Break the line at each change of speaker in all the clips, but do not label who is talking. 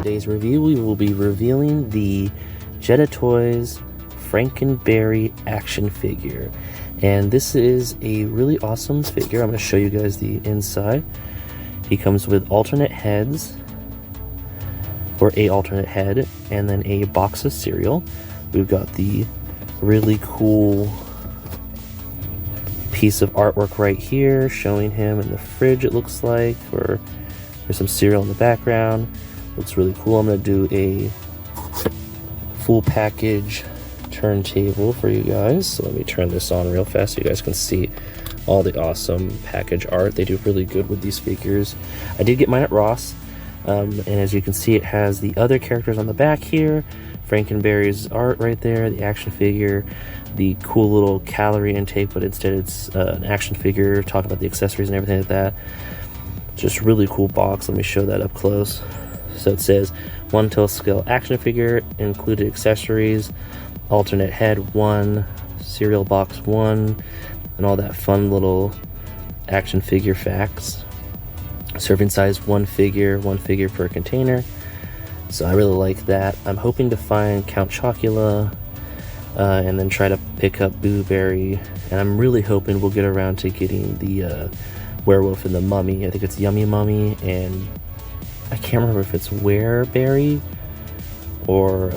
today's review, we will be revealing the Jada Toys Franken Berry action figure. And this is a really awesome figure. I'm going to show you guys the inside. He comes with alternate heads, or a alternate head, and then a box of cereal. We've got the really cool piece of artwork right here showing him in the fridge, it looks like, or there's some cereal in the background. Looks really cool. I'm going to do a full package turntable for you guys. So let me turn this on real fast so you guys can see all the awesome package art. They do really good with these figures. I did get mine at Ross, and as you can see, it has the other characters on the back here, Franken Berry's art right there, the action figure, the cool little calorie intake, but instead it's an action figure talking about the accessories and everything like that. Just really cool box. Let me show that up close. So it says 1 to scale action figure, included accessories, alternate head 1, cereal box 1, and all that fun little action figure facts. Serving size 1 figure per container. So I really like that. I'm hoping to find Count Chocula and then try to pick up Blueberry, and I'm really hoping we'll get around to getting the werewolf and the mummy. I think it's Yummy Mummy, and I can't remember if it's Wereberry or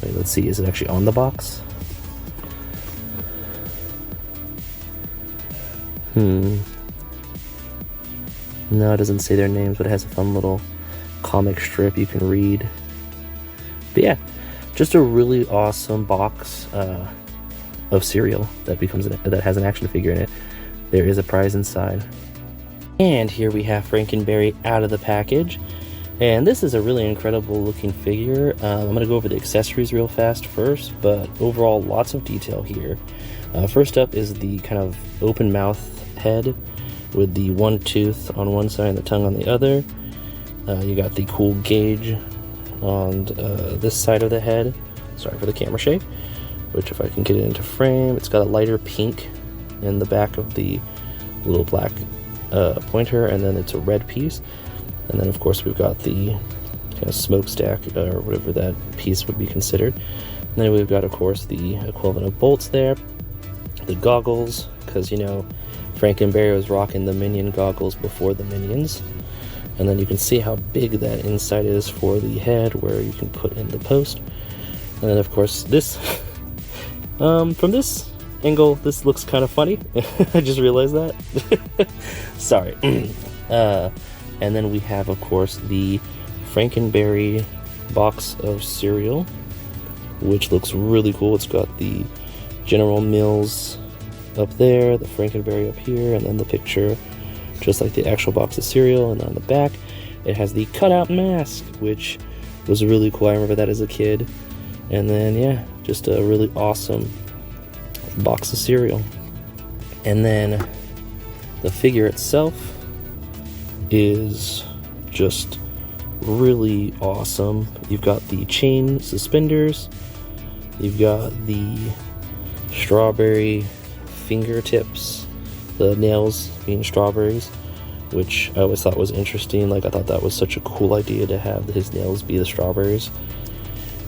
wait, let's see, is it actually on the box? No, it doesn't say their names, but it has a fun little comic strip you can read. But yeah, just a really awesome box of cereal that has an action figure in it. There is a prize inside. And here we have Franken Berry out of the package. And this is a really incredible looking figure. I'm going to go over the accessories real fast first, but overall lots of detail here. First up is the kind of open mouth head with the one tooth on one side and the tongue on the other. You got the cool gauge on this side of the head. Sorry for the camera shake, which if I can get it into frame, it's got a lighter pink in the back of the little black pointer, and then it's a red piece. And then of course we've got the kind of smokestack or whatever that piece would be considered. And then we've got, of course, the equivalent of bolts there, the goggles, because you know Franken Berry was rocking the Minion goggles before the Minions. And then you can see how big that inside is for the head, where you can put in the post. And then of course this from this angle, this looks kind of funny. I just realized that. Sorry. And then we have, of course, the Franken Berry box of cereal, which looks really cool. It's got the General Mills up there, the Franken Berry up here, and then the picture just like the actual box of cereal. And on the back it has the cutout mask, which was really cool. I remember that as a kid. And then yeah, just a really awesome box of cereal. And then the figure itself is just really awesome. You've got the chain suspenders, you've got the strawberry fingertips, the nails being strawberries, which I always thought was interesting. Like, I thought that was such a cool idea to have his nails be the strawberries.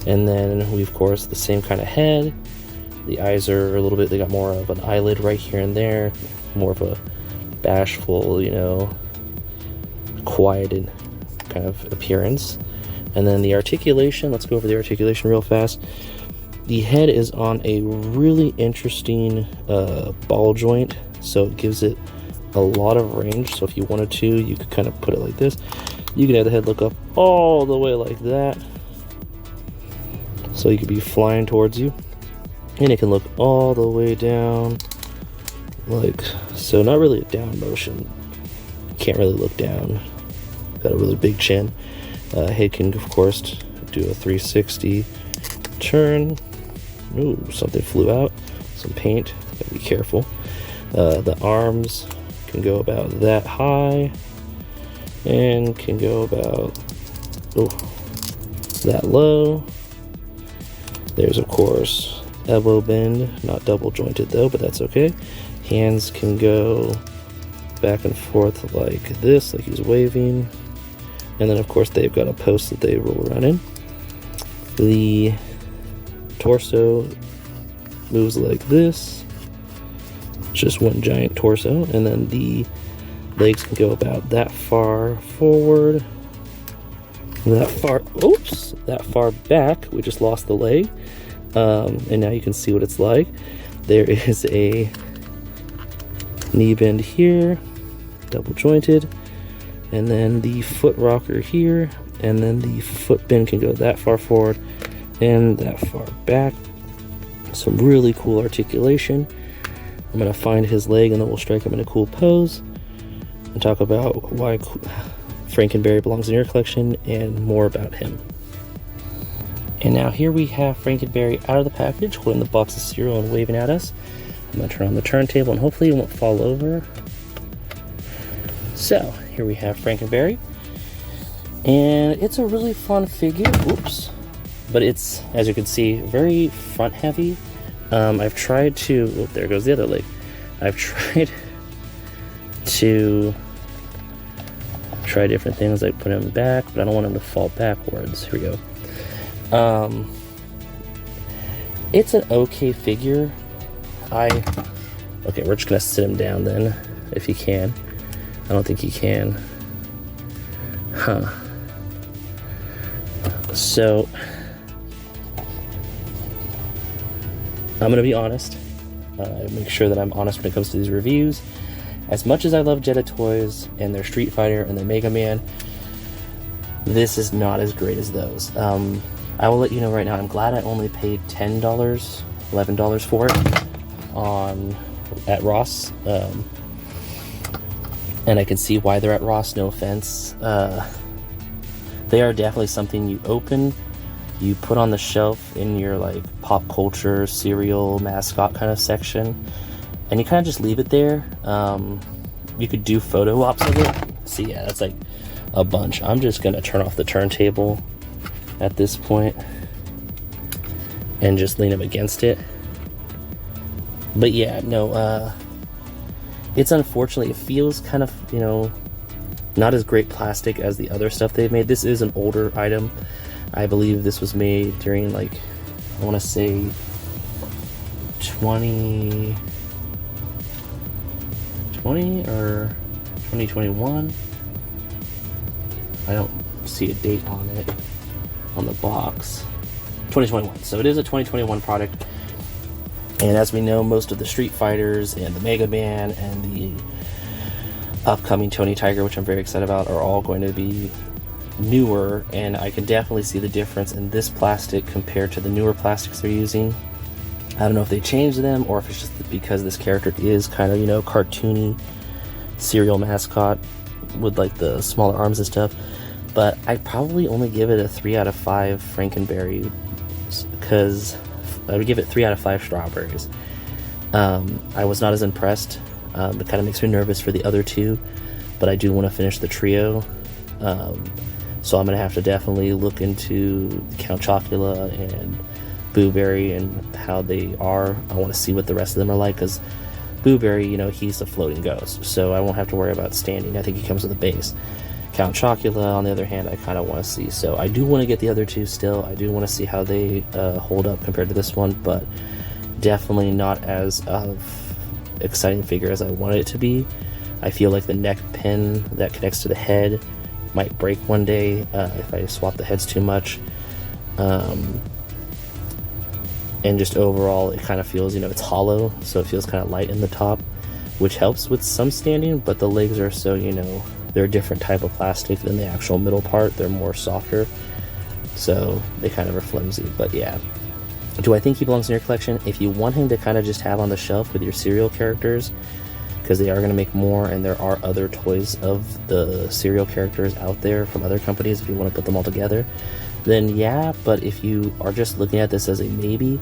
And then we, of course, the same kind of head. The eyes are a little bit, they got more of an eyelid right here and there, more of a bashful, you know, quieted kind of appearance. And then the articulation, let's go over the articulation real fast. The head is on a really interesting ball joint, so it gives it a lot of range. So if you wanted to, you could kind of put it like this. You could have the head look up all the way like that, so you could be flying towards you, and it can look all the way down like so. Not really a down motion, can't really look down. Got a really big chin. Head can, of course, do a 360 turn. Ooh, something flew out. Some paint. Gotta be careful. The arms can go about that high and can go about that low. There's, of course, elbow bend. Not double jointed though, but that's okay. Hands can go back and forth like this, like he's waving. And then of course they've got a post that they roll around in. The torso moves like this. It's just one giant torso, and then the legs can go about that far forward, that far back. We just lost the leg, and now you can see what it's like. There is a knee bend here, double jointed, and then the foot rocker here, and then the foot bend can go that far forward and that far back. Some really cool articulation. I'm gonna find his leg and then we'll strike him in a cool pose and talk about why Franken Berry belongs in your collection and more about him. And now here we have Franken Berry out of the package, holding the box of cereal and waving at us. I'm gonna turn on the turntable and hopefully it won't fall over. So here we have Franken Berry, and it's a really fun figure. Oops. But it's, as you can see, very front heavy. I've tried to, there goes the other leg. I've tried to try different things, like put him back, but I don't want him to fall backwards. Here we go. It's an okay figure. Okay, we're just gonna sit him down then, if he can. I don't think he can. So I'm gonna be honest. Make sure that I'm honest when it comes to these reviews. As much as I love Jada toys and their Street Fighter and their Mega Man, this is not as great as those. I will let you know right now, I'm glad I only paid $10, $11 for it at Ross. And I can see why they're at Ross, no offense. They are definitely something you open, you put on the shelf in your like pop culture, cereal, mascot kind of section, and you kind of just leave it there. You could do photo ops of it. See, yeah, that's like a bunch. I'm just gonna turn off the turntable at this point and just lean him against it. But yeah, no, it's unfortunately, it feels kind of, you know, not as great plastic as the other stuff they've made. This is an older item. I believe this was made during, like, I want to say 2020 or 2021. I don't see a date on it on the box. 2021. So it is a 2021 product. And as we know, most of the Street Fighters and the Mega Man and the upcoming Tony Tiger, which I'm very excited about, are all going to be newer, and I can definitely see the difference in this plastic compared to the newer plastics they're using. I don't know if they changed them or if it's just because this character is kind of, you know, cartoony cereal mascot with like the smaller arms and stuff, but I'd probably only give it a 3 out of 5 Franken Berry, because I would give it 3 out of 5 strawberries. I was not as impressed. It kind of makes me nervous for the other two, but I do want to finish the trio. So I'm going to have to definitely look into Count Chocula and Boo Berry and how they are. I want to see what the rest of them are like, because Boo Berry, you know, he's a floating ghost, so I won't have to worry about standing. I think he comes with a base. Count Chocula, on the other hand, I kind of want to see. So I do want to get the other two still. I do want to see how they hold up compared to this one, but definitely not as exciting figure as I wanted it to be. I feel like the neck pin that connects to the head might break one day if I swap the heads too much. And just overall, it kind of feels, you know, it's hollow, so it feels kind of light in the top, which helps with some standing, but the legs are so, you know, they're a different type of plastic than the actual middle part. They're more softer, so they kind of are flimsy. But yeah, do I think he belongs in your collection? If you want him to kind of just have on the shelf with your cereal characters, because they are going to make more, and there are other toys of the cereal characters out there from other companies if you want to put them all together, then yeah. But if you are just looking at this as a maybe,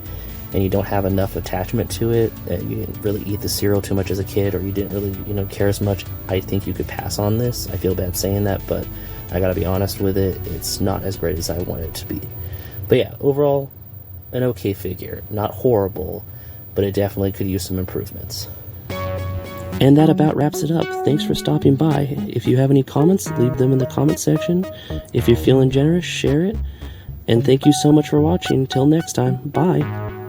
and you don't have enough attachment to it, and you didn't really eat the cereal too much as a kid, or you didn't really, you know, care as much, I think you could pass on this. I feel bad saying that, but I gotta be honest with it, it's not as great as I want it to be. But yeah, overall, an okay figure. Not horrible, but it definitely could use some improvements. And that about wraps it up. Thanks for stopping by. If you have any comments, leave them in the comment section. If you're feeling generous, share it. And thank you so much for watching. Till next time, bye.